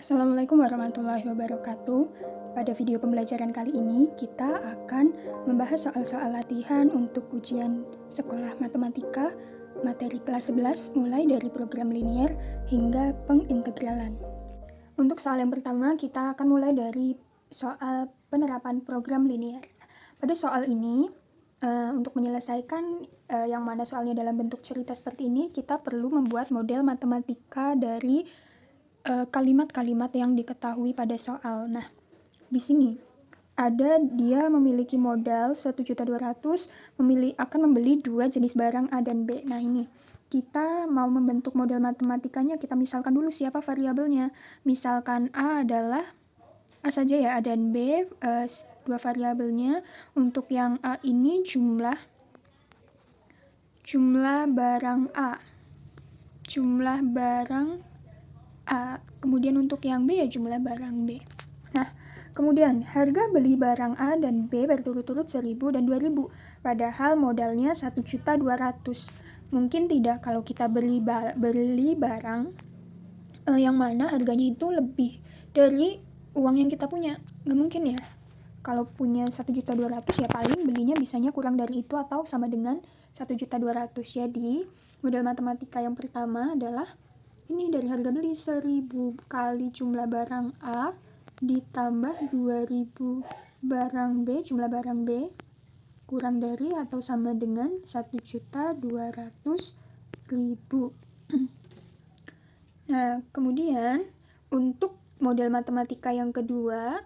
Assalamualaikum warahmatullahi wabarakatuh. Pada video pembelajaran kali ini, kita akan membahas soal-soal latihan untuk ujian sekolah matematika materi kelas 11 mulai dari program linear hingga pengintegralan. Untuk soal yang pertama, kita akan mulai dari soal penerapan program linear. Pada soal ini, untuk menyelesaikan yang mana soalnya dalam bentuk cerita seperti ini, kita perlu membuat model matematika dari kalimat-kalimat yang diketahui pada soal. Nah, di sini ada dia memiliki modal 1.200.000, akan membeli dua jenis barang A dan B. Nah, ini kita mau membentuk model matematikanya, kita misalkan dulu siapa variabelnya. Misalkan A adalah A saja ya, A dan B, dua variabelnya. Untuk yang A ini jumlah barang A. Jumlah barang A. Kemudian untuk yang B ya jumlah barang B. Nah, kemudian harga beli barang A dan B berturut-turut 1.000 dan 2.000. Padahal modalnya 1.200.000. Mungkin tidak kalau kita beli barang yang mana harganya itu lebih dari uang yang kita punya. Nggak mungkin ya. Kalau punya 1.200.000 ya paling belinya bisanya kurang dari itu atau sama dengan 1.200.000. Jadi model matematika yang pertama adalah ini dari harga beli 1.000 kali jumlah barang A ditambah 2.000 barang B, jumlah barang B kurang dari atau sama dengan 1.200.000. Nah, kemudian untuk model matematika yang kedua,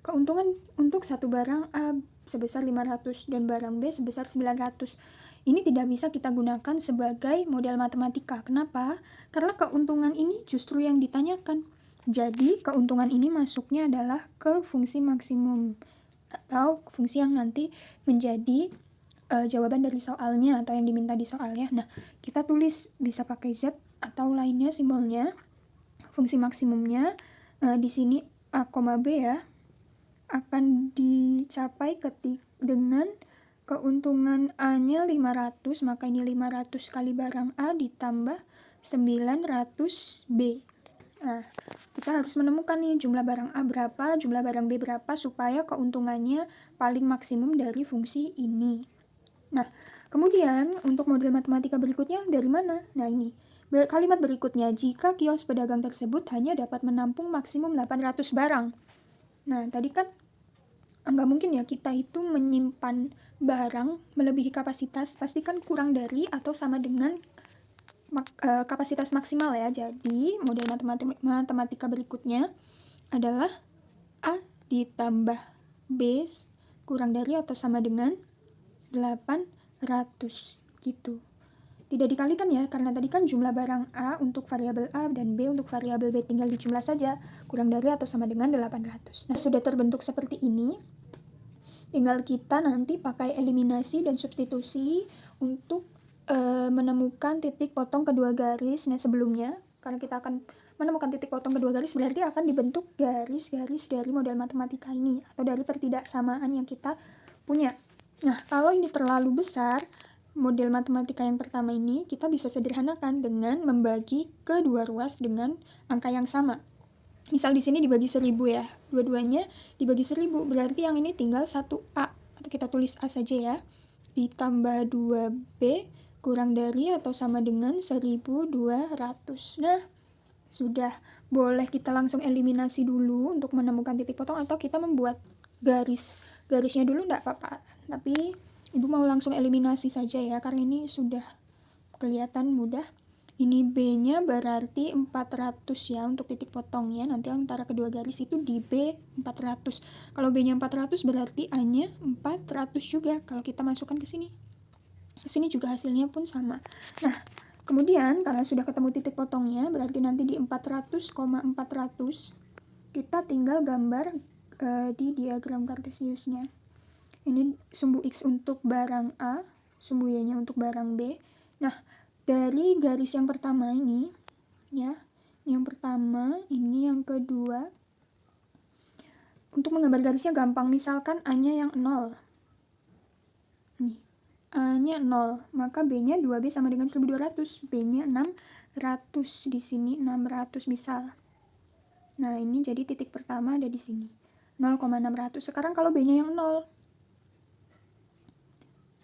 keuntungan untuk satu barang A sebesar 500 dan barang B sebesar 900. Ini tidak bisa kita gunakan sebagai model matematika. Kenapa? Karena keuntungan ini justru yang ditanyakan. Jadi, keuntungan ini masuknya adalah ke fungsi maksimum atau fungsi yang nanti menjadi jawaban dari soalnya atau yang diminta di soalnya. Nah, kita tulis bisa pakai Z atau lainnya simbolnya. Fungsi maksimumnya di sini A, B ya akan dicapai dengan keuntungan A-nya 500, maka ini 500 kali barang A ditambah 900 B. Nah, kita harus menemukan nih jumlah barang A berapa, jumlah barang B berapa supaya keuntungannya paling maksimum dari fungsi ini. Nah, kemudian untuk model matematika berikutnya dari mana? Nah, ini kalimat berikutnya, jika kios pedagang tersebut hanya dapat menampung maksimum 800 barang. Nah, tadi kan nggak mungkin ya kita itu menyimpan barang melebihi kapasitas, pasti kan kurang dari atau sama dengan kapasitas maksimal ya. Jadi model matematika berikutnya adalah A ditambah B kurang dari atau sama dengan 800 gitu. Tidak dikalikan ya, karena tadi kan jumlah barang A untuk variabel A dan B untuk variabel B tinggal dijumlah saja, kurang dari atau sama dengan 800. Nah, sudah terbentuk seperti ini. Tinggal kita nanti pakai eliminasi dan substitusi untuk menemukan titik potong kedua garis. Nah, sebelumnya, karena kita akan menemukan titik potong kedua garis, berarti akan dibentuk garis-garis dari model matematika ini, atau dari pertidaksamaan yang kita punya. Nah, kalau ini terlalu besar, model matematika yang pertama ini, kita bisa sederhanakan dengan membagi kedua ruas dengan angka yang sama. Misal di sini dibagi 1.000 ya, dua-duanya dibagi 1.000, berarti yang ini tinggal 1A, atau kita tulis A saja ya, ditambah 2B kurang dari atau sama dengan 1.200. Nah, sudah boleh kita langsung eliminasi dulu untuk menemukan titik potong, atau kita membuat garisnya dulu enggak apa-apa, tapi Ibu mau langsung eliminasi saja ya, karena ini sudah kelihatan mudah. Ini B-nya berarti 400 ya untuk titik potongnya. Nanti antara kedua garis itu di B 400. Kalau B-nya 400 berarti A-nya 400 juga kalau kita masukkan ke sini. Ke sini juga hasilnya pun sama. Nah, kemudian karena sudah ketemu titik potongnya, berarti nanti di 400,400 kita tinggal gambar di diagram kartesiusnya. Ini sumbu X untuk barang A, sumbu Y-nya untuk barang B. Nah, dari garis yang pertama ini ya, yang pertama ini yang kedua, untuk menggambar garisnya gampang. Misalkan A-nya yang 0 nih, A-nya 0, maka B-nya 2B sama dengan 1.200, B-nya 600, di sini 600 misal. Nah, ini jadi titik pertama ada di sini. 0,600. Sekarang kalau B-nya yang 0.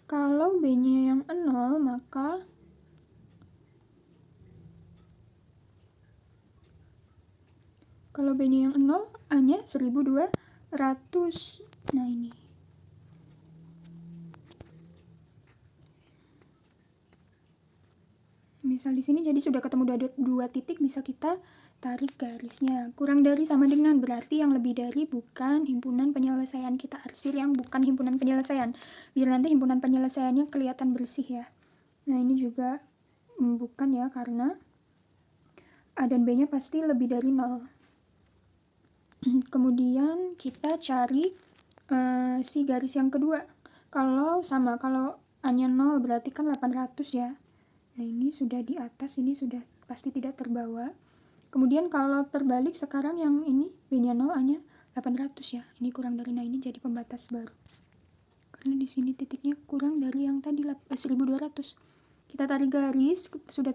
Kalau B-nya yang 0, maka kalau B-nya yang 0, A-nya 1200. Nah, ini. Misal di sini jadi sudah ketemu dua titik, bisa kita tarik garisnya. Kurang dari sama dengan, berarti yang lebih dari bukan himpunan penyelesaian. Kita arsir yang bukan himpunan penyelesaian, biar nanti himpunan penyelesaiannya kelihatan bersih ya. Nah, ini juga bukan ya, karena A dan B-nya pasti lebih dari 0. Kemudian kita cari si garis yang kedua. Kalau A-nya 0 berarti kan 800 ya. Nah, ini sudah di atas, ini sudah pasti tidak terbawa. Kemudian kalau terbalik sekarang yang ini B-nya 0, A-nya 800 ya. Ini kurang dari, nah ini jadi pembatas baru. Karena di sini titiknya kurang dari yang tadi 1200. Kita tarik garis, sudah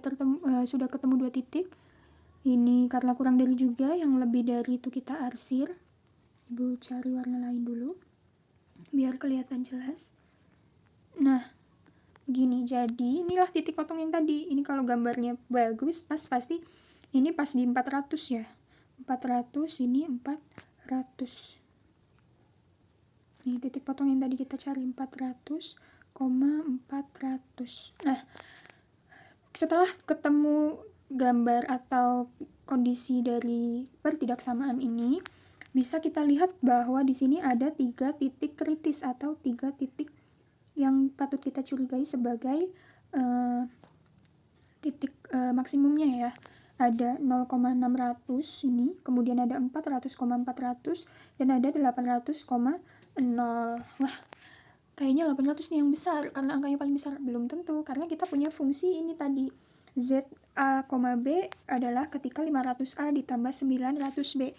ketemu dua titik. Ini karena kurang dari juga, yang lebih dari itu kita arsir. Ibu cari warna lain dulu biar kelihatan jelas. Nah, begini, jadi inilah titik potong yang tadi. Ini kalau gambarnya bagus, pasti ini pas di 400 ya. 400, ini 400. Ini titik potong yang tadi kita cari, 400,400. Nah, setelah ketemu gambar atau kondisi dari pertidaksamaan ini, bisa kita lihat bahwa di sini ada 3 titik kritis atau 3 titik yang patut kita curigai sebagai titik maksimumnya ya. Ada 0,600 ini, kemudian ada 400,400 dan ada 800,0. Wah, kayaknya 800 nih yang besar karena angkanya paling besar. Belum tentu, karena kita punya fungsi ini tadi. ZA, B adalah ketika 500A ditambah 900B.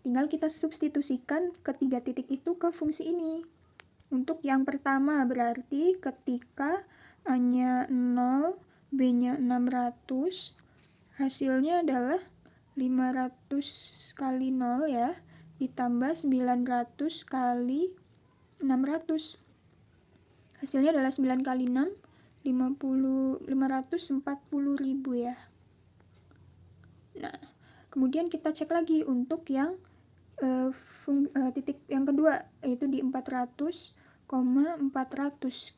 Tinggal kita substitusikan ketiga titik itu ke fungsi ini. Untuk yang pertama berarti ketika A-nya 0, B-nya 600, hasilnya adalah 500 kali 0 ya, ditambah 900 kali 600. Hasilnya adalah 9 kali 6, 540.000 ya. Nah, kemudian kita cek lagi untuk yang titik yang kedua, yaitu di 400,400.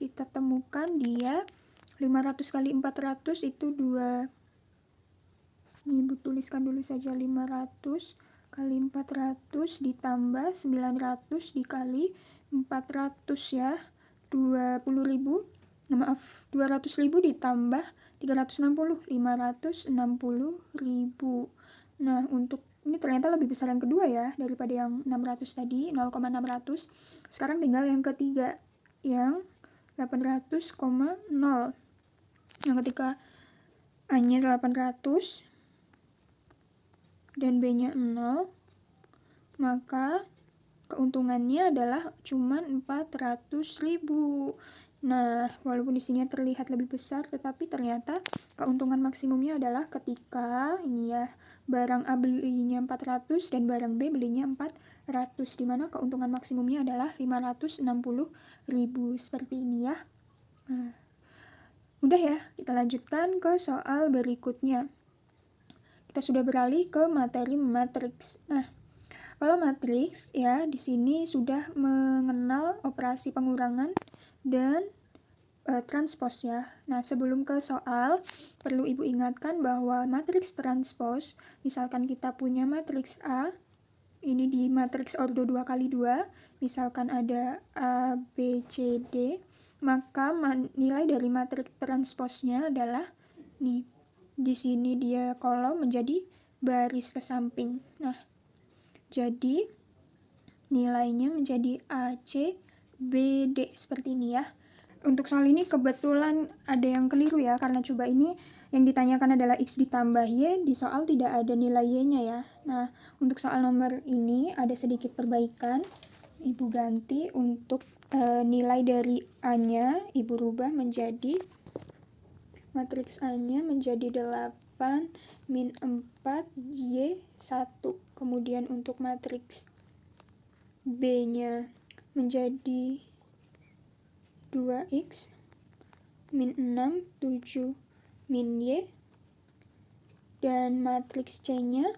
Kita temukan dia 500 kali 400 itu 2. Ini Ibu tuliskan dulu saja, 500 kali 400 ditambah 900 dikali 400 ya, 20.000. Nah, maaf, 200.000 ditambah 360, 560.000. Nah, untuk ini ternyata lebih besar yang kedua ya daripada yang 600 tadi, 0,600. Sekarang tinggal yang ketiga, yang 800,0. Yang ketika A-nya 800 dan B-nya 0, maka keuntungannya adalah cuma 400.000. Nah, walaupun di sini terlihat lebih besar, tetapi ternyata keuntungan maksimumnya adalah ketika ini ya, barang A belinya 400 dan barang B belinya 400, di mana keuntungan maksimumnya adalah 560.000. Seperti ini ya. Nah, udah ya, kita lanjutkan ke soal berikutnya. Kita sudah beralih ke materi matriks. Nah, kalau matriks ya, di sini sudah mengenal operasi pengurangan dan transpos ya. Nah, sebelum ke soal, perlu Ibu ingatkan bahwa matriks transpos, misalkan kita punya matriks A, ini di matriks ordo 2x2, misalkan ada A, B, C, D, maka nilai dari matriks transposnya adalah nih, di sini dia kolom menjadi baris ke samping. Nah, jadi nilainya menjadi A, C, B, D seperti ini ya. Untuk soal ini kebetulan ada yang keliru ya, karena coba ini yang ditanyakan adalah X ditambah Y, di soal tidak ada nilai Y-nya ya. Nah, untuk soal nomor ini ada sedikit perbaikan. Ibu ganti untuk nilai dari A-nya, Ibu rubah menjadi matriks A-nya menjadi 8 min 4 Y 1. kemudian untuk matriks B-nya menjadi 2x, min 6, 7, min y, dan matriks C-nya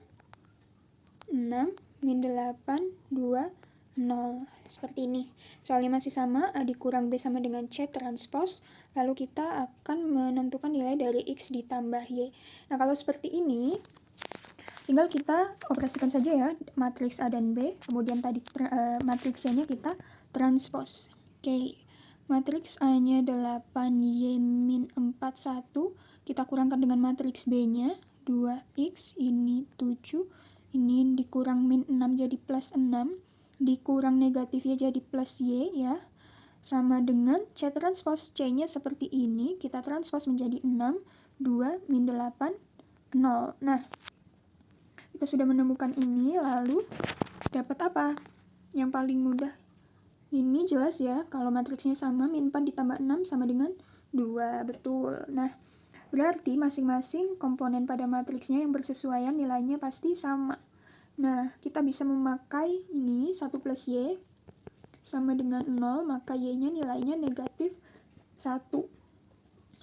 6, min 8, 2, 0. Seperti ini. Soalnya masih sama, A dikurang B sama dengan C transpose, lalu kita akan menentukan nilai dari X ditambah Y. Nah, kalau seperti ini, tinggal kita operasikan saja ya, matriks A dan B, kemudian tadi matriks C-nya kita transpose. Oke, matriks A-nya 8Y min 4, 1, kita kurangkan dengan matriks B-nya, 2X, ini 7, ini dikurang min 6 jadi plus 6, dikurang negatifnya jadi plus Y ya, sama dengan C transpose. C-nya seperti ini, kita transpose menjadi 6, 2, min 8, 0. Nah, kita sudah menemukan ini, lalu dapat apa? Yang paling mudah ini jelas ya, kalau matriksnya sama, min 4 ditambah 6 sama dengan 2, betul. Nah, berarti masing-masing komponen pada matriksnya yang bersesuaian nilainya pasti sama. Nah, kita bisa memakai ini 1 plus Y sama dengan 0, maka Y-nya nilainya negatif 1.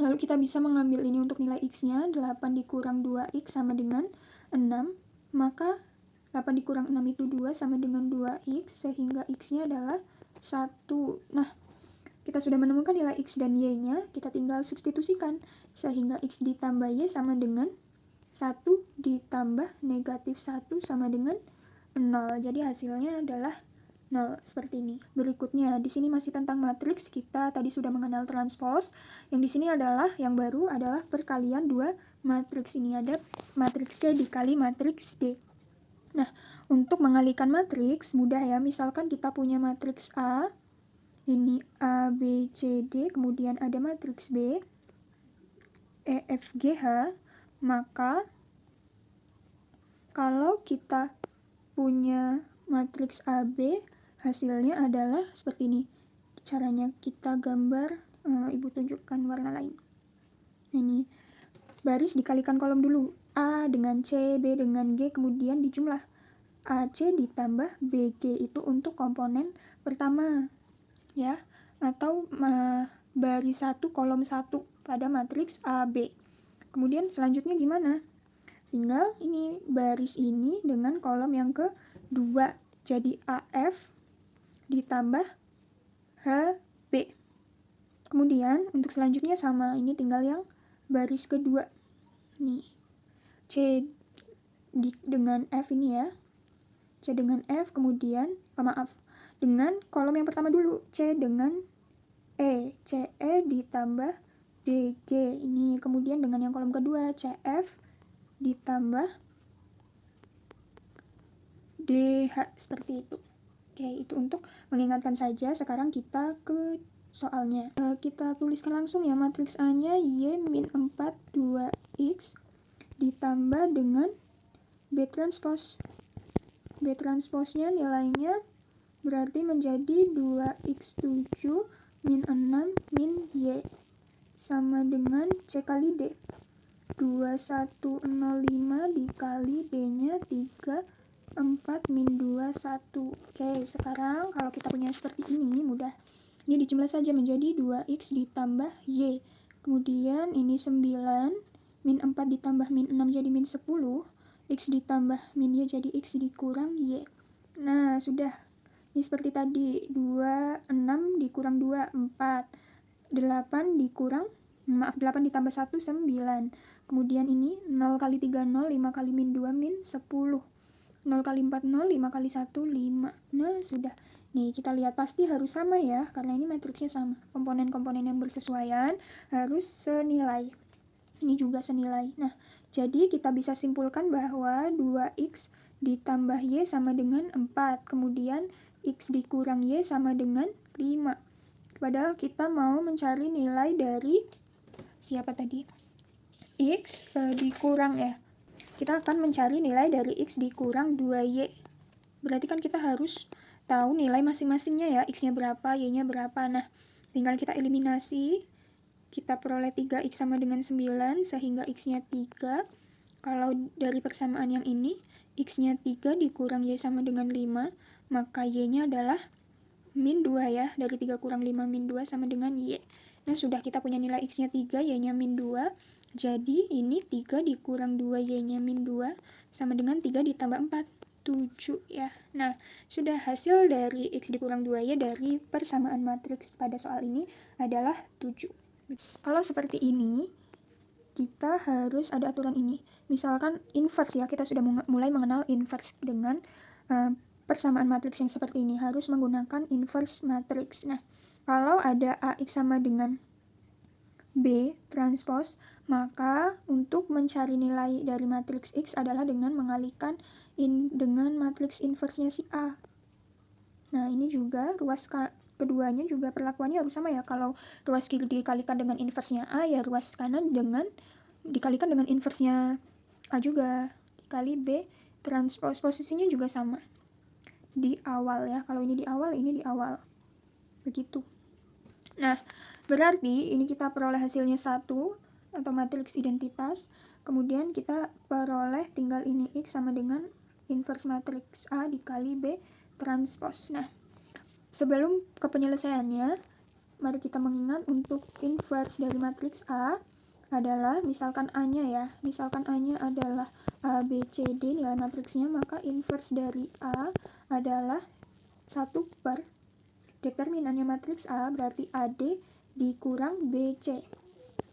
Lalu kita bisa mengambil ini untuk nilai X-nya, 8 dikurang 2X sama dengan 6, maka 8 dikurang 6 itu 2 sama dengan 2X, sehingga X-nya adalah 1. Nah, kita sudah menemukan nilai X dan Y-nya, kita tinggal substitusikan, sehingga X ditambah Y sama dengan 1 ditambah negatif 1 sama dengan 0. Jadi hasilnya adalah 0, seperti ini. Berikutnya, di sini masih tentang matriks, kita tadi sudah mengenal transpose. Yang di sini adalah, yang baru adalah perkalian dua matriks. Ini ada matriks C dikali matriks D. Nah, untuk mengalikan matriks, mudah ya. Misalkan kita punya matriks A, ini A, B, C, D, kemudian ada matriks B, E, F, G, H, maka kalau kita punya matriks AB, hasilnya adalah seperti ini. Caranya kita gambar, Ibu tunjukkan warna lain. Ini baris dikalikan kolom dulu. A dengan C, B dengan G, kemudian dijumlah. AC ditambah BG itu untuk komponen pertama. Ya, atau baris 1 kolom 1 pada matriks AB. Kemudian selanjutnya gimana? Tinggal ini baris ini dengan kolom yang kedua, jadi AF ditambah HB. Kemudian untuk selanjutnya sama, ini tinggal yang baris kedua. Nih, C dengan F ini ya, C dengan F, kemudian dengan kolom yang pertama dulu, C dengan E, CE ditambah DG ini, kemudian dengan yang kolom kedua, CF ditambah DH, seperti itu. Oke, itu untuk mengingatkan saja. Sekarang kita ke soalnya. Kita tuliskan langsung ya, matriks A-nya Y min 4 2X ditambah dengan B transpose. B transpose-nya nilainya berarti menjadi 2X7 min 6 min Y sama dengan C kali D. 2105 dikali D-nya 34 min 21. Oke, sekarang kalau kita punya seperti ini, mudah. Ini dijumlah saja menjadi 2X ditambah Y. Kemudian ini 9, min 4 ditambah min 6 jadi min 10. X ditambah min Y jadi X dikurang Y. Nah, sudah. Ini seperti tadi, 2, 6 dikurang 2, 4. 8 ditambah 1, 9. Kemudian ini 0 kali 3, 0, 5 kali min 2, min 10. 0 kali 4, 0, 5 kali 1, 5. Nah, sudah. Nih, kita lihat pasti harus sama ya, karena ini matriksnya sama. Komponen-komponen yang bersesuaian harus senilai. Ini juga senilai. Nah, jadi kita bisa simpulkan bahwa 2X ditambah Y sama dengan 4. Kemudian X dikurang Y sama dengan 5. Padahal kita mau mencari nilai dari siapa tadi? X dikurang ya. Kita akan mencari nilai dari X dikurang 2Y. Berarti kan kita harus tahu nilai masing-masingnya ya. X-nya berapa, Y-nya berapa. Nah, tinggal kita eliminasi. Kita peroleh 3X sama dengan 9, sehingga X-nya 3. Kalau dari persamaan yang ini, X-nya 3 dikurang Y sama dengan 5, maka Y-nya adalah min 2 ya. Dari 3 kurang 5 min 2 sama dengan Y. Nah, sudah kita punya nilai X-nya 3, Y-nya min 2. Jadi, ini 3 dikurang 2, Y-nya min 2 sama dengan 3 ditambah 4, 7 ya. Nah, sudah hasil dari X dikurang 2Y dari persamaan matriks pada soal ini adalah 7. Kalau seperti ini, kita harus ada aturan ini. Misalkan inverse ya, kita sudah mulai mengenal inverse dengan persamaan matriks yang seperti ini. Harus menggunakan inverse matriks. Nah, kalau ada AX sama dengan B transpose, maka untuk mencari nilai dari matriks X adalah dengan mengalihkan dengan matriks inverse-nya si A. Nah, ini juga ruas keduanya juga perlakuannya harus sama ya. Kalau ruas kiri dikalikan dengan inverse-nya A, ya ruas kanan dikalikan dengan inverse-nya A juga, dikali B transpose. Posisinya juga sama di awal ya. Kalau ini di awal, ini di awal. Begitu. Nah, berarti ini kita peroleh hasilnya 1 atau matriks identitas. Kemudian kita peroleh tinggal ini X sama dengan inverse matriks A dikali B transpose. Nah, sebelum ke penyelesaiannya, mari kita mengingat untuk inverse dari matriks A adalah misalkan A-nya ya. Misalkan A-nya adalah A, B, C, D nilai matriksnya, maka inverse dari A adalah 1 per determinannya matriks A berarti AD dikurang BC.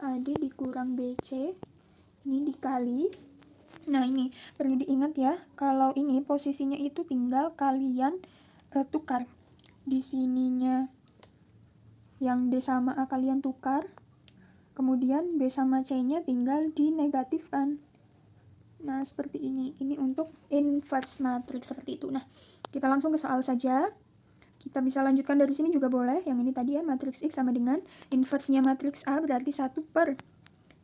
AD dikurang BC ini dikali. Nah, ini perlu diingat ya, kalau ini posisinya itu tinggal kalian tukar. Di sininya yang D sama A kalian tukar. Kemudian B sama C-nya tinggal dinegatifkan. Nah, seperti ini. Ini untuk inverse matriks seperti itu. Nah, kita langsung ke soal saja. Kita bisa lanjutkan dari sini juga boleh. Yang ini tadi ya, matriks X sama dengan inverse-nya matriks A berarti 1 per.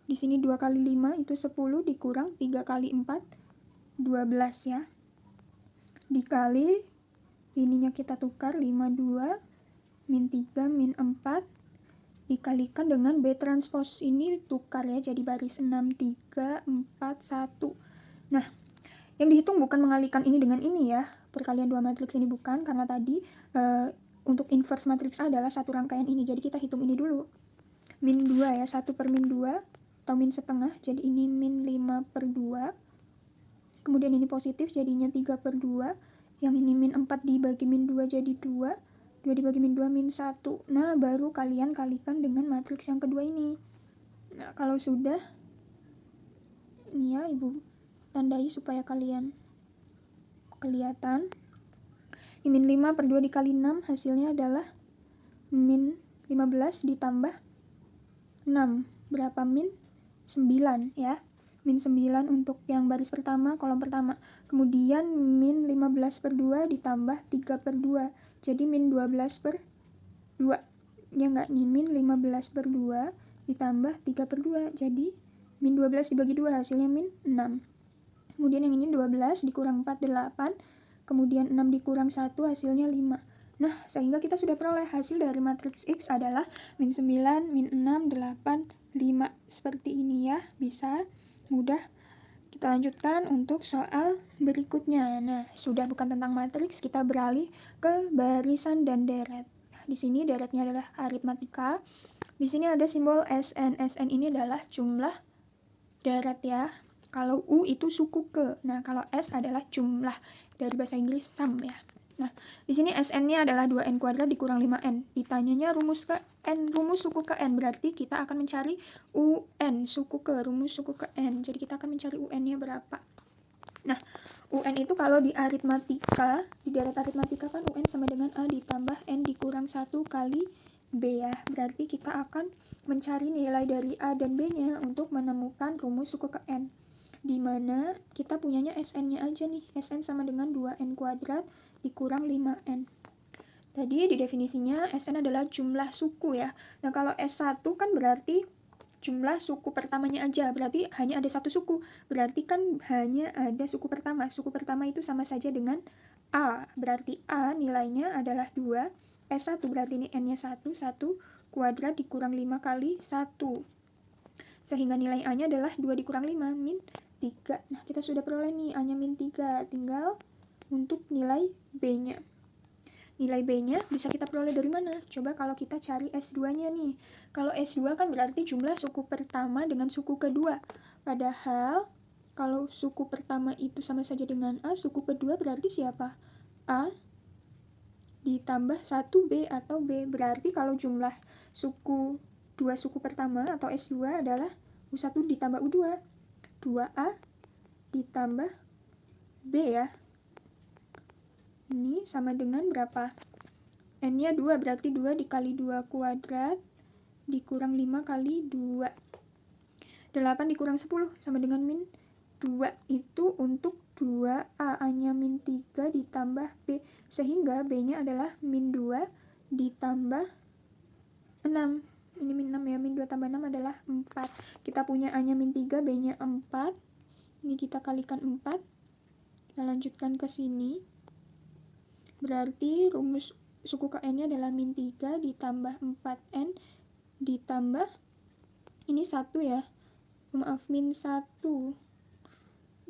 Di sini 2 kali 5 itu 10 dikurang 3 kali 4, 12 ya. Dikali, ininya kita tukar 52, min 3, min 4. Dikalikan dengan B transpose. Ini tukar ya, jadi baris 6, 3, 4, 1. Nah, yang dihitung bukan mengalihkan ini dengan ini ya. Perkalian dua matriks ini bukan, karena tadi untuk inverse matriks A adalah satu rangkaian ini. Jadi kita hitung ini dulu. Min 2 ya, 1 per min 2 atau min setengah. Jadi ini min 5 per 2. Kemudian ini positif jadinya 3 per 2. Yang ini min 4 dibagi min 2 jadi 2. 2 dibagi min 2 min 1. Nah, baru kalian kalikan dengan matriks yang kedua ini. Nah, kalau sudah, ini ya Ibu tandai supaya kalian kelihatan. Min 5 per 2 dikali 6 hasilnya adalah min 15 ditambah 6. Berapa min? 9 ya. Min 9 untuk yang baris pertama, kolom pertama. Kemudian min 15 per 2 ditambah 3 per 2. Jadi min 12 per 2. Ya enggak nih, min 15 per 2 ditambah 3 per 2. Jadi min 12 dibagi 2 hasilnya min 6. Kemudian yang ini 12 dikurang 4, 8. Kemudian 6 dikurang 1 hasilnya 5. Nah, sehingga kita sudah peroleh hasil dari matriks X adalah min 9, min 6, 8, 5. Seperti ini ya, bisa mudah. Kita lanjutkan untuk soal berikutnya. Nah, sudah bukan tentang matriks, kita beralih ke barisan dan deret. Nah, di sini deretnya adalah aritmatika. Di sini ada simbol SN. SN ini adalah jumlah deret ya. Kalau U itu suku ke. Nah, kalau S adalah jumlah, dari bahasa Inggris sum ya. Nah, di sini SN-nya adalah 2N kuadrat dikurang 5N. Ditanyanya rumus ke N, rumus suku ke N. Berarti kita akan mencari UN, suku ke, rumus suku ke N. Jadi kita akan mencari UN-nya berapa. Nah, UN itu kalau di aritmatika, di deret aritmatika kan UN sama dengan A ditambah N dikurang 1 kali B ya. Berarti kita akan mencari nilai dari A dan B-nya untuk menemukan rumus suku ke N. Di mana kita punyanya SN-nya aja nih. SN sama dengan 2N kuadrat dikurang 5N. Tadi di definisinya SN adalah jumlah suku ya. Nah, kalau S1 kan berarti jumlah suku pertamanya aja. Berarti hanya ada satu suku. Berarti kan hanya ada suku pertama. Suku pertama itu sama saja dengan A. Berarti A nilainya adalah 2. S1 berarti ini N-nya 1. 1 kuadrat dikurang 5 kali 1. Sehingga nilai A-nya adalah 2 dikurang 5 min 3. Nah, kita sudah peroleh nih A-nya min 3. Tinggal untuk nilai B-nya. Nilai B-nya bisa kita peroleh dari mana? Coba kalau kita cari S2-nya nih. Kalau S2 kan berarti jumlah suku pertama dengan suku kedua. Padahal kalau suku pertama itu sama saja dengan A, suku kedua berarti siapa? A ditambah 1B atau B. Berarti kalau jumlah dua suku pertama atau S2 adalah U1 ditambah U2. 2A ditambah B ya. Ini sama dengan berapa? N-nya 2, berarti 2 dikali 2 kuadrat dikurang 5 kali 2. 8 dikurang 10 sama dengan min 2. Itu untuk 2A. A-nya min 3 ditambah B. Sehingga B-nya adalah min 2 ditambah 6. Ini min 6 ya. Min 2 tambah 6 adalah 4. Kita punya A-nya min 3, B-nya 4. Ini kita kalikan 4. Kita lanjutkan ke sini. Berarti rumus suku ke N-nya adalah min 3 ditambah 4N ditambah ini 1 ya. Maaf, min 1.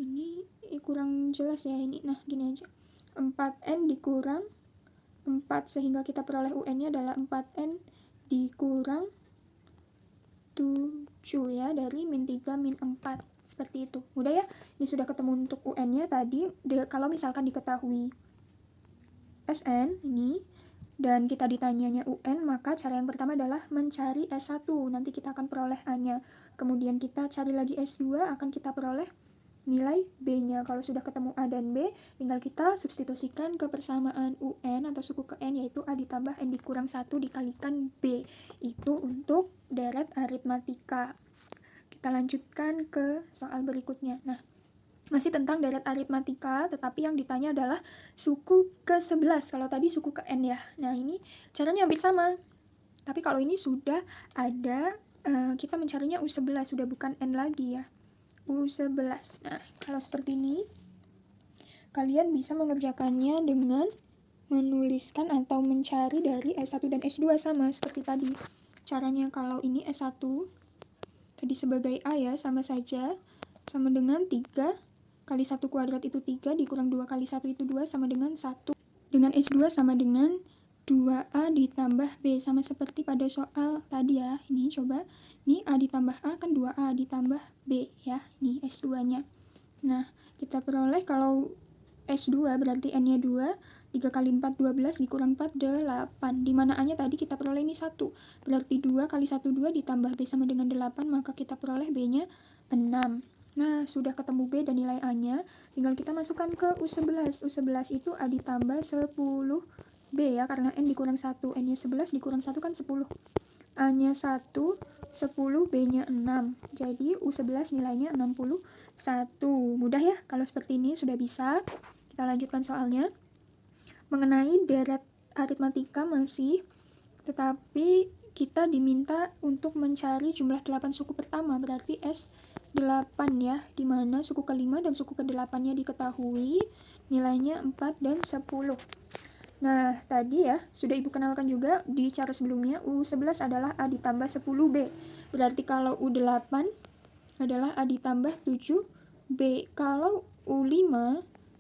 Ini kurang jelas ya ini. Nah, gini aja. 4N dikurang 4 sehingga kita peroleh UN-nya adalah 4N dikurang 7 ya, dari min 3 min 4. Seperti itu. Mudah ya? Ini sudah ketemu untuk UN-nya tadi. Kalau misalkan diketahui SN ini dan kita ditanyanya UN, maka cara yang pertama adalah mencari S1. Nanti kita akan peroleh A-nya. Kemudian kita cari lagi S2, akan kita peroleh nilai B-nya. Kalau sudah ketemu A dan B, tinggal kita substitusikan ke persamaan UN atau suku ke N, yaitu A ditambah N dikurang 1 dikalikan B. Itu untuk deret aritmatika. Kita lanjutkan ke soal berikutnya. Nah, masih tentang deret aritmatika, tetapi yang ditanya adalah suku ke-11. Kalau tadi suku ke N ya. Nah, ini caranya hampir sama. Tapi kalau ini sudah ada, kita mencarinya U11, sudah bukan N lagi ya. U11. Nah, kalau seperti ini, kalian bisa mengerjakannya dengan menuliskan atau mencari dari S1 dan S2 sama seperti tadi. Caranya kalau ini S1, tadi sebagai A ya, sama saja. Sama dengan 3 kali 1 kuadrat itu 3, dikurang 2 kali 1 itu 2, sama dengan 1. Dengan S2 sama dengan 2A ditambah B, sama seperti pada soal tadi ya. Ini coba, ini A ditambah A kan 2A ditambah B ya, ini S2-nya. Nah, kita peroleh kalau S2 berarti N-nya 2, 3 kali 4, 12, dikurang 4, 8. Di mana A-nya tadi kita peroleh ini 1. Berarti 2 kali 1, 2, ditambah B sama dengan 8, maka kita peroleh B-nya 6. Nah, sudah ketemu B dan nilai A-nya, tinggal kita masukkan ke U11. U11 itu A ditambah 10B ya, karena N dikurang 1. N-nya 11 dikurang 1 kan 10. A-nya 1, 10, B-nya 6. Jadi U11 nilainya 61. Mudah ya, kalau seperti ini sudah bisa. Kita lanjutkan soalnya. Mengenai deret aritmatika masih, tetapi kita diminta untuk mencari jumlah 8 suku pertama, berarti S8 ya, dimana suku ke-5 dan suku ke-8-nya diketahui, nilainya 4 dan 10. Nah, tadi ya, sudah Ibu kenalkan juga di cara sebelumnya, U11 adalah A ditambah 10B. Berarti kalau U8 adalah A ditambah 7B. Kalau U5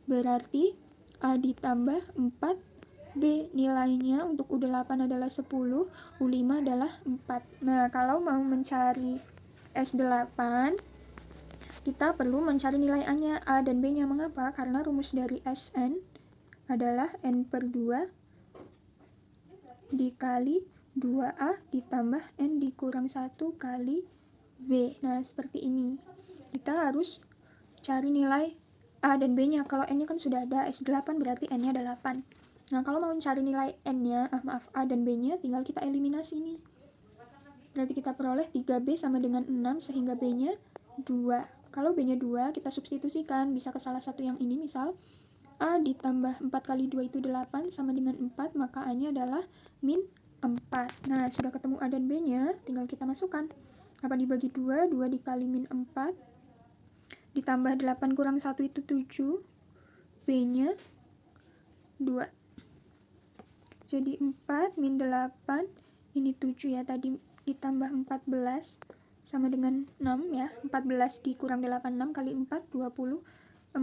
berarti A ditambah 4B. Nilainya untuk U8 adalah 10, U5 adalah 4. Nah, kalau mau mencari S8, kita perlu mencari nilai A-nya, A dan B-nya. Mengapa? Karena rumus dari Sn adalah N per 2 dikali 2A ditambah N dikurang 1 kali B. Nah, seperti ini. Kita harus cari nilai A dan B-nya. Kalau N-nya kan sudah ada, S8 berarti N-nya 8. Nah, kalau mau mencari nilai N-nya, A dan B-nya, tinggal kita eliminasi nih. Berarti kita peroleh 3B sama dengan 6, sehingga B-nya 2. Kalau B-nya 2, kita substitusikan. Bisa ke salah satu yang ini, misal A ditambah 4 kali 2 itu 8, sama dengan 4, maka A-nya adalah min 4. Nah, sudah ketemu A dan B-nya, tinggal kita masukkan. 8 dibagi 2, 2 dikali min 4, ditambah 8 kurang 1 itu 7, B-nya 2. Jadi 4 min 8, ini 7 ya, tadi ditambah 14, sama dengan 6 ya. 14 dikurang 8, 6 kali 4, 24.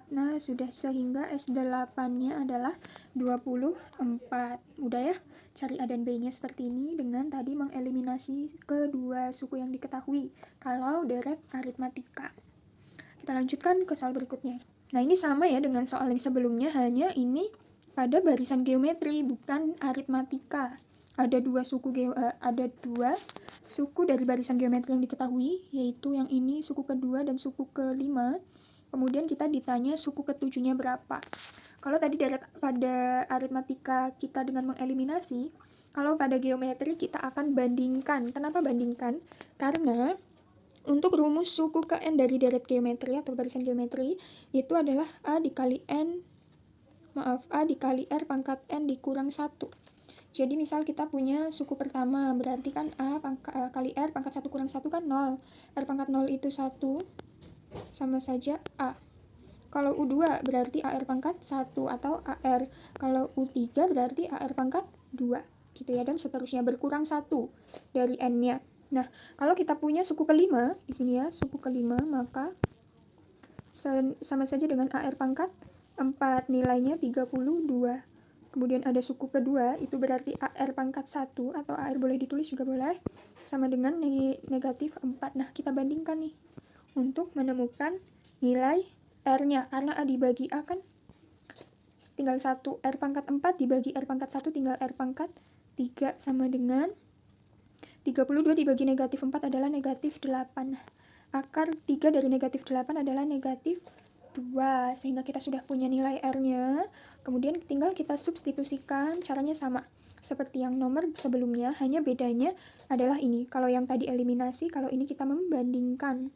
Nah, sudah, sehingga S8-nya adalah 24. Udah ya, cari A dan B-nya seperti ini dengan tadi mengeliminasi kedua suku yang diketahui kalau deret aritmatika. Kita lanjutkan ke soal berikutnya. Nah, ini sama ya dengan soal yang sebelumnya, hanya ini pada barisan geometri, bukan aritmatika. Ada dua suku dari barisan geometri yang diketahui, yaitu yang ini suku kedua dan suku kelima. Kemudian kita ditanya suku ketujuhnya berapa. Kalau tadi pada aritmatika kita dengan mengeliminasi, kalau pada geometri kita akan bandingkan. Kenapa bandingkan? Karena untuk rumus suku ke n dari deret geometri atau barisan geometri itu adalah A dikali R pangkat n dikurang 1. Jadi misal kita punya suku pertama, berarti kan A kali R pangkat 1 kurang 1 kan 0. R pangkat 0 itu 1, sama saja A. Kalau U2 berarti AR pangkat 1 atau AR. Kalau U3 berarti AR pangkat 2. Gitu ya, dan seterusnya, berkurang 1 dari N-nya. Nah, kalau kita punya suku kelima, di sini ya, suku kelima, maka sama saja dengan AR pangkat 4, nilainya 32. Kemudian ada suku kedua, itu berarti AR pangkat 1, atau AR boleh ditulis juga boleh, sama dengan negatif 4. Nah, kita bandingkan nih, untuk menemukan nilai R-nya, karena A dibagi A kan tinggal 1, R pangkat 4 dibagi R pangkat 1 tinggal R pangkat 3, sama dengan 32 dibagi negatif 4 adalah negatif 8. Nah, akar 3 dari negatif 8 adalah negatif 2, sehingga kita sudah punya nilai R-nya. Kemudian tinggal kita substitusikan, caranya sama seperti yang nomor sebelumnya, hanya bedanya adalah ini. Kalau yang tadi eliminasi, kalau ini kita membandingkan.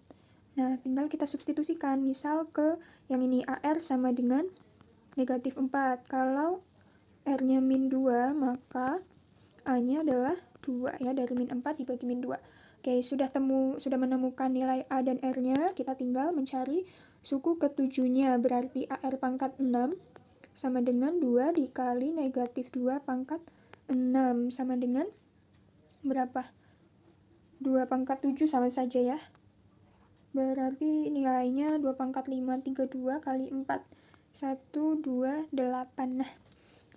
Nah, tinggal kita substitusikan, misal ke yang ini AR sama dengan negatif 4. Kalau R-nya min 2, maka A-nya adalah 2 ya, dari min 4 dibagi min 2. Oke, sudah menemukan nilai A dan R-nya, kita tinggal mencari suku ketujuhnya, berarti AR pangkat 6 sama dengan 2 dikali negatif 2 pangkat 6, sama dengan berapa? 2 pangkat 7 sama saja ya. Berarti nilainya 2 pangkat 5, 32 kali 4, 128. Nah,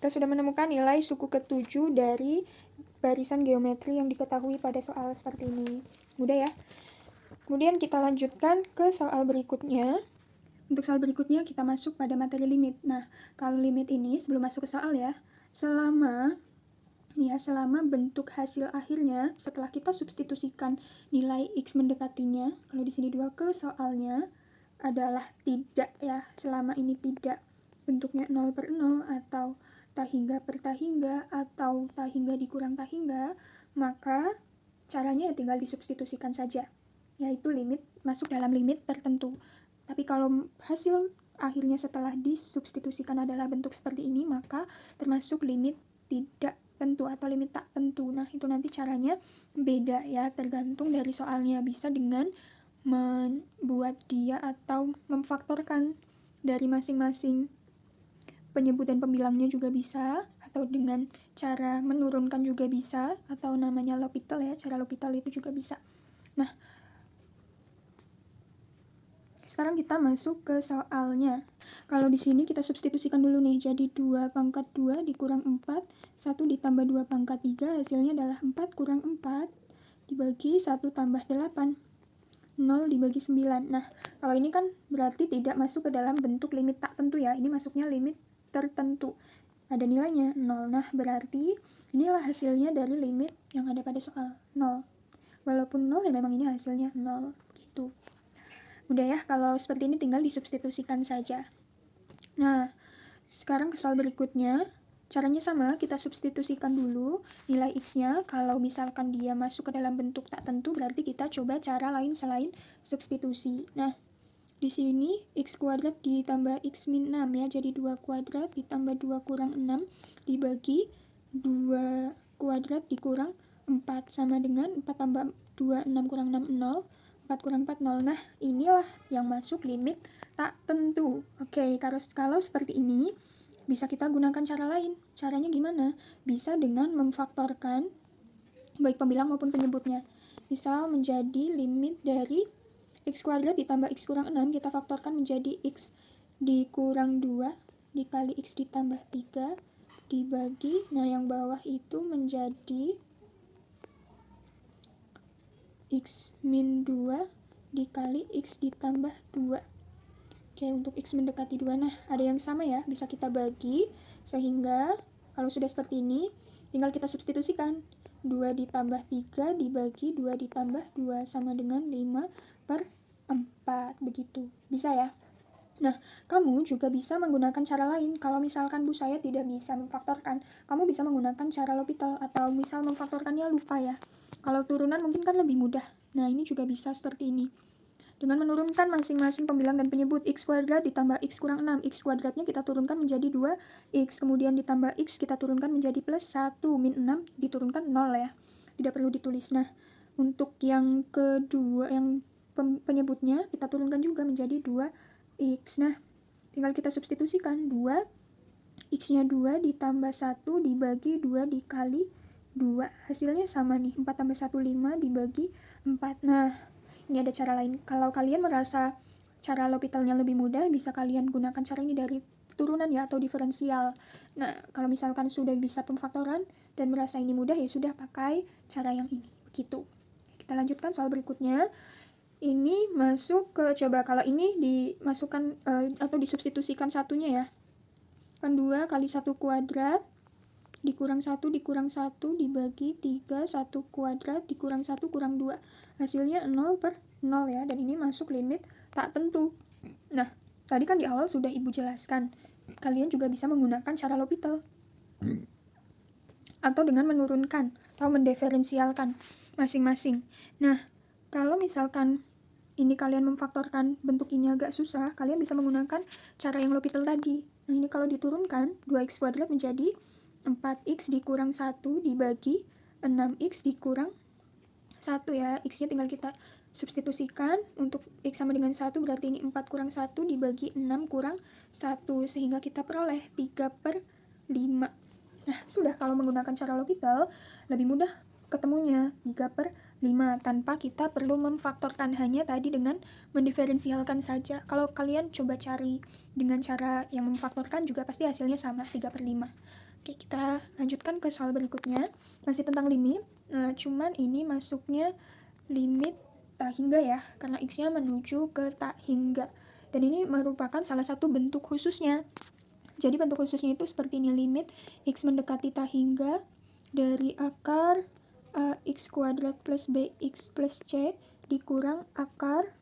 kita sudah menemukan nilai suku ketujuh dari barisan geometri yang diketahui pada soal seperti ini. Mudah ya. Kemudian kita lanjutkan ke soal berikutnya. Untuk soal berikutnya kita masuk pada materi limit. Nah, kalau limit ini sebelum masuk ke soal ya, selama bentuk hasil akhirnya setelah kita substitusikan nilai X mendekatinya, kalau di sini 2 ke soalnya adalah tidak ya, selama ini tidak, bentuknya 0/0 atau tak hingga per tak hingga atau tak hingga dikurang tak hingga, maka caranya ya tinggal disubstitusikan saja, yaitu limit masuk dalam limit tertentu. Tapi kalau hasil akhirnya setelah disubstitusikan adalah bentuk seperti ini, maka termasuk limit tidak tentu atau limit tak tentu. Nah, itu nanti caranya beda ya, tergantung dari soalnya. Bisa dengan membuat dia atau memfaktorkan dari masing-masing penyebut dan pembilangnya juga bisa, atau dengan cara menurunkan juga bisa, atau namanya L'Hopital ya, cara L'Hopital itu juga bisa. Nah, sekarang kita masuk ke soalnya. Kalau di sini kita substitusikan dulu nih, jadi 2 pangkat 2 dikurang 4, 1 ditambah 2 pangkat 3, hasilnya adalah 4 kurang 4 dibagi 1 tambah 8, 0 dibagi 9. Nah, kalau ini kan berarti tidak masuk ke dalam bentuk limit tak tentu ya, ini masuknya limit tertentu. Ada nilainya 0, nah berarti inilah hasilnya dari limit yang ada pada soal, 0. Walaupun 0 ya memang ini hasilnya 0, gitu. Udah ya, kalau seperti ini tinggal disubstitusikan saja. Nah, sekarang ke soal berikutnya, caranya sama, kita substitusikan dulu nilai X-nya. Kalau misalkan dia masuk ke dalam bentuk tak tentu, berarti kita coba cara lain selain substitusi. Nah, di sini X kuadrat ditambah X min 6 ya, jadi 2 kuadrat ditambah 2 kurang 6 dibagi 2 kuadrat dikurang 4, sama dengan 4 tambah 2, 6 kurang 6, 0. 4 kurang 4, 0. Nah, inilah yang masuk limit tak tentu. Oke, kalau seperti ini, bisa kita gunakan cara lain. Caranya gimana? Bisa dengan memfaktorkan baik pembilang maupun penyebutnya. Misal menjadi limit dari x kuadrat ditambah x kurang 6, kita faktorkan menjadi x dikurang 2 dikali x ditambah 3 dibagi, nah yang bawah itu menjadi x min 2 dikali x ditambah 2. Oke, untuk x mendekati 2, nah ada yang sama ya, bisa kita bagi, sehingga kalau sudah seperti ini, tinggal kita substitusikan. 2 ditambah 3 dibagi 2 ditambah 2 sama dengan 5/4, begitu. Bisa ya? Nah, kamu juga bisa menggunakan cara lain. Kalau misalkan Bu saya tidak bisa memfaktorkan, kamu bisa menggunakan cara L'Hopital, atau misal memfaktorkannya lupa ya. Kalau turunan mungkin kan lebih mudah. Nah, ini juga bisa seperti ini. Dengan menurunkan masing-masing pembilang dan penyebut, x kuadrat ditambah x kurang 6, x kuadratnya kita turunkan menjadi 2x, kemudian ditambah x kita turunkan menjadi plus 1, min 6 diturunkan 0 ya, tidak perlu ditulis. Nah, untuk yang kedua, yang penyebutnya kita turunkan juga menjadi 2x. Nah, tinggal kita substitusikan 2, x-nya 2 ditambah 1 dibagi 2 dikali 2, hasilnya sama nih, 4 tambah 1, 5 dibagi 4. Nah, ini ada cara lain. Kalau kalian merasa cara L'Hopitalnya lebih mudah, bisa kalian gunakan cara ini dari turunan ya, atau diferensial. Nah, kalau misalkan sudah bisa pemfaktoran dan merasa ini mudah, ya sudah pakai cara yang ini. Begitu. Kita lanjutkan soal berikutnya. Ini masuk ke, coba kalau ini dimasukkan atau disubstitusikan satunya ya. Kan 2 kali 1 kuadrat dikurang 1 dibagi 3, 1 kuadrat dikurang 1 kurang 2. Hasilnya 0/0 ya, dan ini masuk limit tak tentu. Nah, tadi kan di awal sudah Ibu jelaskan. Kalian juga bisa menggunakan cara L'Hopital. Atau dengan menurunkan atau mendiferensialkan masing-masing. Nah, kalau misalkan ini kalian memfaktorkan bentuk ini agak susah, kalian bisa menggunakan cara yang L'Hopital tadi. Nah, ini kalau diturunkan, 2x kuadrat menjadi 4x dikurang 1 dibagi 6x dikurang 1 ya. X-nya tinggal kita substitusikan. Untuk x sama dengan 1, berarti ini 4 kurang 1 dibagi 6 kurang 1, sehingga kita peroleh 3/5. Nah, sudah, kalau menggunakan cara L'Hopital lebih mudah ketemunya 3/5 tanpa kita perlu memfaktorkan, hanya tadi dengan mendiferensialkan saja. Kalau kalian coba cari dengan cara yang memfaktorkan juga pasti hasilnya sama, 3/5. Oke, kita lanjutkan ke soal berikutnya. Masih tentang limit. Nah, cuman ini masuknya limit tak hingga ya, karena x-nya menuju ke tak hingga. Dan ini merupakan salah satu bentuk khususnya. Jadi bentuk khususnya itu seperti ini, limit x mendekati tak hingga dari akar x kuadrat plus bx plus c dikurang akar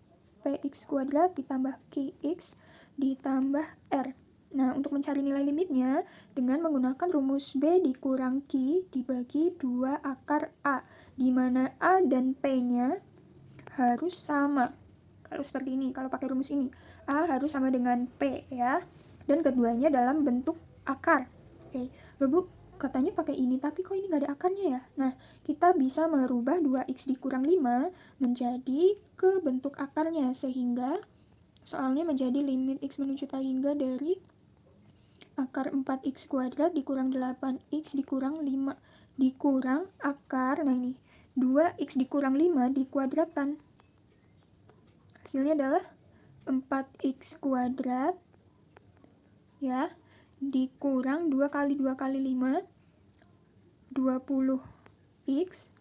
px kuadrat ditambah qx ditambah r. Nah, untuk mencari nilai limitnya dengan menggunakan rumus b dikurang q dibagi 2 akar a, di mana a dan p-nya harus sama. Kalau seperti ini, kalau pakai rumus ini, a harus sama dengan p ya, dan keduanya dalam bentuk akar. Oke, Bu, katanya pakai ini, tapi kok ini nggak ada akarnya ya? Nah, kita bisa merubah 2x dikurang 5 menjadi ke bentuk akarnya, sehingga soalnya menjadi limit x menuju tak hingga dari akar 4x kuadrat dikurang 8x dikurang 5 dikurang akar, nah ini 2x dikurang 5 dikuadratkan. Hasilnya adalah 4x kuadrat ya, dikurang 2 kali 2 kali 5 20x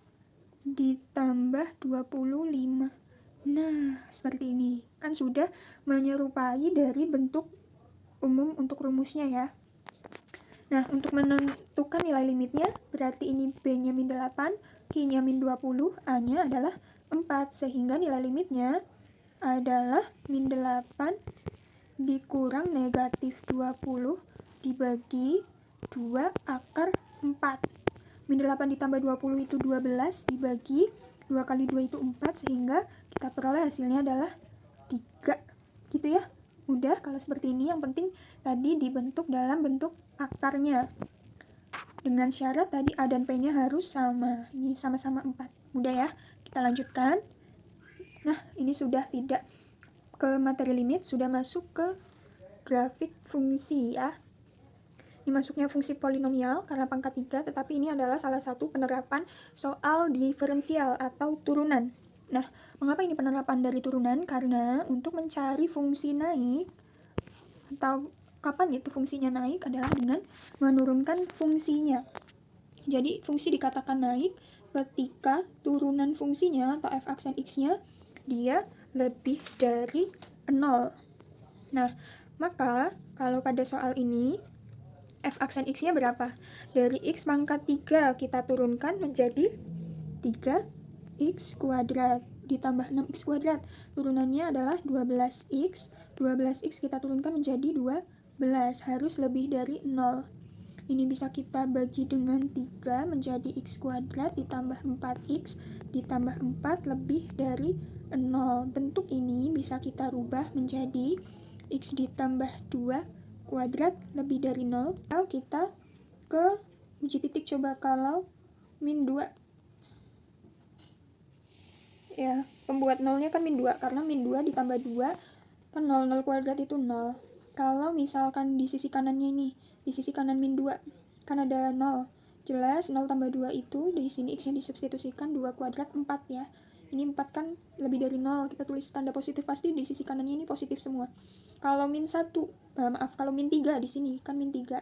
ditambah 25. Nah, seperti ini. Kan sudah menyerupai dari bentuk umum untuk rumusnya ya. Nah, untuk menentukan nilai limitnya, berarti ini B-nya min 8, Q-nya min 20, A-nya adalah 4, sehingga nilai limitnya adalah min 8 dikurang negatif 20 dibagi 2 akar 4. Min 8 ditambah 20 itu 12 dibagi 2 kali 2 itu 4, sehingga kita peroleh hasilnya adalah 3. Gitu ya. Mudah kalau seperti ini, yang penting tadi dibentuk dalam bentuk akarnya. Dengan syarat tadi A dan P-nya harus sama. Ini sama-sama 4. Mudah ya. Kita lanjutkan. Nah, ini sudah tidak ke materi limit, sudah masuk ke grafik fungsi ya. Ini masuknya fungsi polinomial karena pangkat 3, tetapi ini adalah salah satu penerapan soal diferensial atau turunan. Nah, mengapa ini penerapan dari turunan? Karena untuk mencari fungsi naik atau kapan itu fungsinya naik adalah dengan menurunkan fungsinya. Jadi fungsi dikatakan naik ketika turunan fungsinya atau f aksen x-nya dia lebih dari 0. Nah, maka kalau pada soal ini f aksen x-nya berapa? Dari x pangkat 3 kita turunkan menjadi 3x kuadrat ditambah 6x kuadrat. Turunannya adalah 12x. 12x kita turunkan menjadi 12, harus lebih dari 0. Ini bisa kita bagi dengan 3 menjadi x kuadrat ditambah 4x ditambah 4 lebih dari 0. Bentuk ini bisa kita rubah menjadi x ditambah 2 kuadrat lebih dari 0. Lalu kita ke uji titik coba kalau min 2. Ya, pembuat nolnya kan min 2, karena min 2 ditambah 2 kan 0, 0 kuadrat itu 0. Kalau misalkan di sisi kanannya ini, di sisi kanan min 2 kan ada 0. Jelas 0 tambah 2 itu di sini x-nya disubstitusikan 2 kuadrat 4 ya. Ini 4 kan lebih dari 0, kita tulis tanda positif, pasti di sisi kanannya ini positif semua. Kalau min 1, kalau min 3 di sini kan min 3.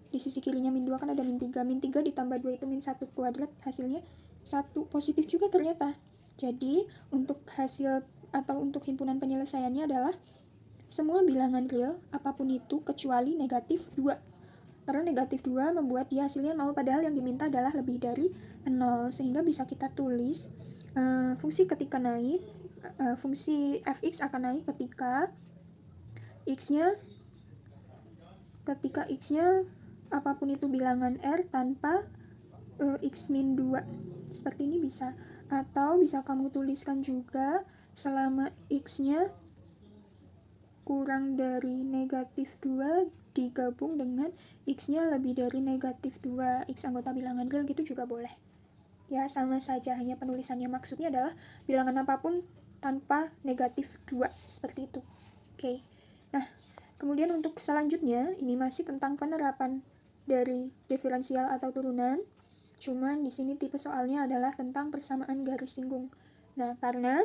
Di sisi kirinya min 2 kan ada min 3. Min 3 ditambah 2 itu min 1 kuadrat, hasilnya 1 positif juga ternyata. Jadi untuk hasil atau untuk himpunan penyelesaiannya adalah semua bilangan real apapun itu kecuali negatif 2. Karena negatif 2 membuat dia hasilnya 0, padahal yang diminta adalah lebih dari 0. Sehingga bisa kita tulis fungsi ketika naik, fungsi fx akan naik ketika x-nya apapun itu bilangan r tanpa x min 2. Seperti ini bisa. Atau bisa kamu tuliskan juga selama x-nya kurang dari negatif 2 digabung dengan x-nya lebih dari negatif 2, x anggota bilangan real gitu juga boleh. Ya, sama saja, hanya penulisannya maksudnya adalah bilangan apapun tanpa negatif 2, seperti itu. Oke. Nah, kemudian untuk selanjutnya, ini masih tentang penerapan dari diferensial atau turunan. Cuman di sini tipe soalnya adalah tentang persamaan garis singgung. Nah, karena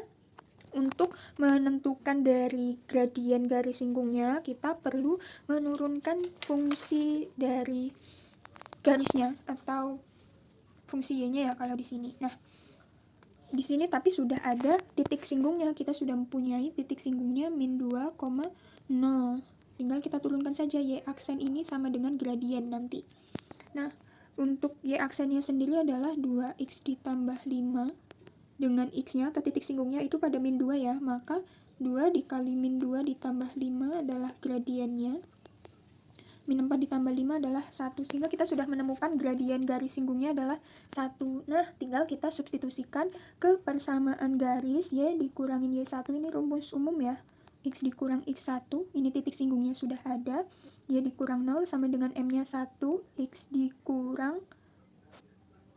untuk menentukan dari gradien garis singgungnya, kita perlu menurunkan fungsi dari garisnya atau fungsi y-nya ya kalau di sini. Nah, di sini tapi sudah ada titik singgungnya, kita sudah mempunyai titik singgungnya min 2,0. Tinggal kita turunkan saja y aksen ini sama dengan gradien nanti. Nah, untuk y aksennya sendiri adalah 2x ditambah 5 dengan x-nya atau titik singgungnya itu pada min 2 ya, maka 2 dikali min 2 ditambah 5 adalah gradiennya. Min 4 ditambah 5 adalah 1, sehingga kita sudah menemukan gradien garis singgungnya adalah 1. Nah, tinggal kita substitusikan ke persamaan garis y dikurangin y1, ini rumus umum ya. X dikurang x1, ini titik singgungnya sudah ada, y dikurang 0 sama dengan m-nya 1, x dikurang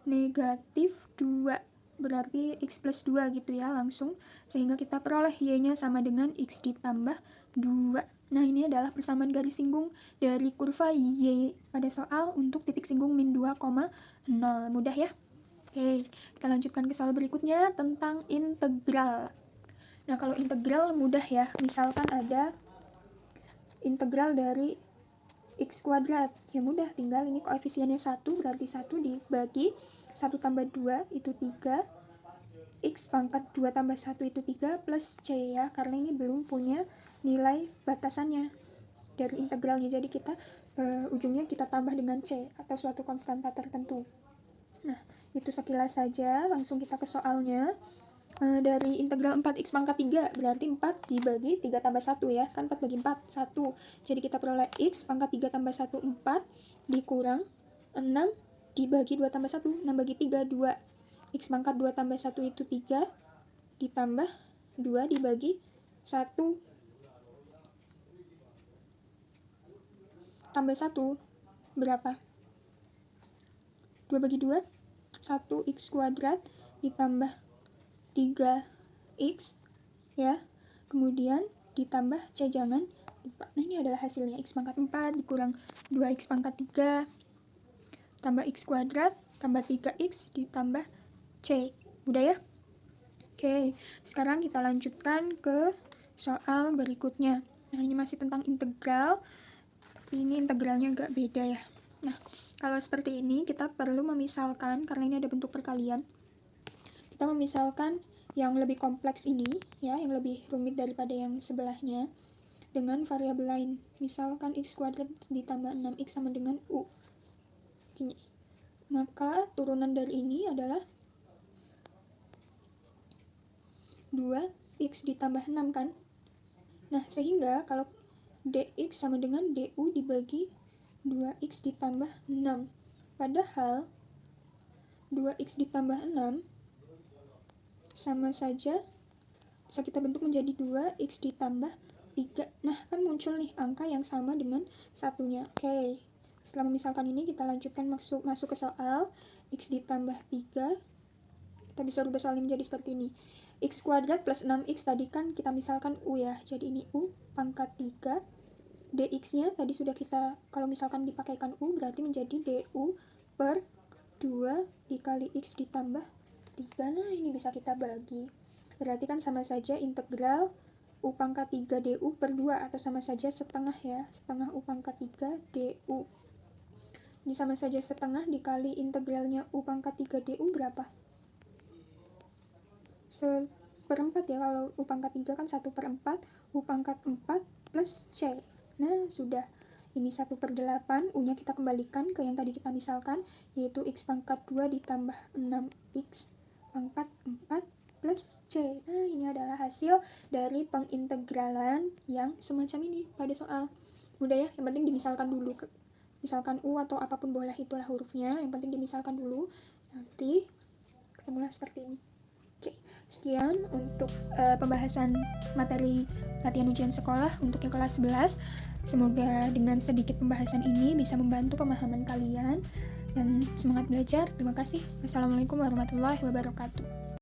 negatif 2. Berarti x plus 2 gitu ya langsung, sehingga kita peroleh y-nya sama dengan x ditambah 2. Nah, ini adalah persamaan garis singgung dari kurva y pada soal untuk titik singgung min 2,0. Mudah ya? Oke, kita lanjutkan ke soal berikutnya tentang integral. Nah, kalau integral mudah ya, misalkan ada integral dari x kuadrat, ya mudah, tinggal ini koefisiennya 1, berarti 1 dibagi 1 tambah 2 itu 3, x pangkat 2 tambah 1 itu 3 plus c ya, karena ini belum punya nilai batasannya dari integralnya, jadi kita ujungnya kita tambah dengan c atau suatu konstanta tertentu. Nah, itu sekilas saja, langsung kita ke soalnya. Dari integral 4x pangkat 3 berarti 4 dibagi 3 tambah 1 ya, kan 4 bagi 4 1, jadi kita peroleh x pangkat 3 tambah 1 4 dikurang 6 dibagi 2 tambah 1, 6 bagi 3 2, x pangkat 2 tambah 1 itu 3 ditambah 2 dibagi 1 tambah 1 berapa? 2 bagi 2 1x kuadrat ditambah 3x ya, kemudian ditambah c, jangan Nah, ini adalah hasilnya. X pangkat 4 dikurang 2X pangkat 3 tambah X kuadrat tambah 3X ditambah C. Udah ya? Oke, sekarang kita lanjutkan ke soal berikutnya. Nah, ini masih tentang integral, tapi ini integralnya agak beda ya. Nah, kalau seperti ini kita perlu memisalkan, karena ini ada bentuk perkalian. Kita memisalkan yang lebih kompleks ini, ya, yang lebih rumit daripada yang sebelahnya, dengan variabel lain. Misalkan X kuadrat ditambah 6X sama dengan U. Gini. Maka turunan dari ini adalah 2X ditambah 6 kan? Nah, sehingga kalau dx sama dengan du dibagi 2x ditambah 6. Padahal 2x ditambah 6 sama saja bisa kita bentuk menjadi 2x ditambah 3. Nah, kan muncul nih angka yang sama dengan satunya. Oke. Setelah memisalkan ini, kita lanjutkan masuk ke soal. X ditambah 3. Kita bisa rubah soal ini menjadi seperti ini. X kuadrat plus 6X tadi kan kita misalkan U ya. Jadi ini U pangkat 3. dx-nya tadi sudah kita, kalau misalkan dipakaikan U, berarti menjadi du per 2 dikali X ditambah 3. Nah, ini bisa kita bagi. Berarti kan sama saja integral U pangkat 3 du per 2, atau sama saja setengah ya. Setengah U pangkat 3 du. Ini sama saja setengah dikali integralnya U pangkat 3 du berapa? Seperempat ya, kalau U pangkat 3 kan 1/4, U pangkat 4 plus C. Nah, sudah. Ini 1/8, U-nya kita kembalikan ke yang tadi kita misalkan, yaitu X pangkat 2 ditambah 6X pangkat 4 plus C. Nah, ini adalah hasil dari pengintegralan yang semacam ini pada soal. Mudah ya, yang penting dimisalkan dulu. Misalkan U atau apapun boleh, itulah hurufnya, yang penting dimisalkan dulu. Nanti ketemulah seperti ini. Oke, sekian untuk pembahasan materi latihan ujian sekolah untuk yang kelas 11. Semoga dengan sedikit pembahasan ini bisa membantu pemahaman kalian, dan semangat belajar. Terima kasih. Wassalamualaikum warahmatullahi wabarakatuh.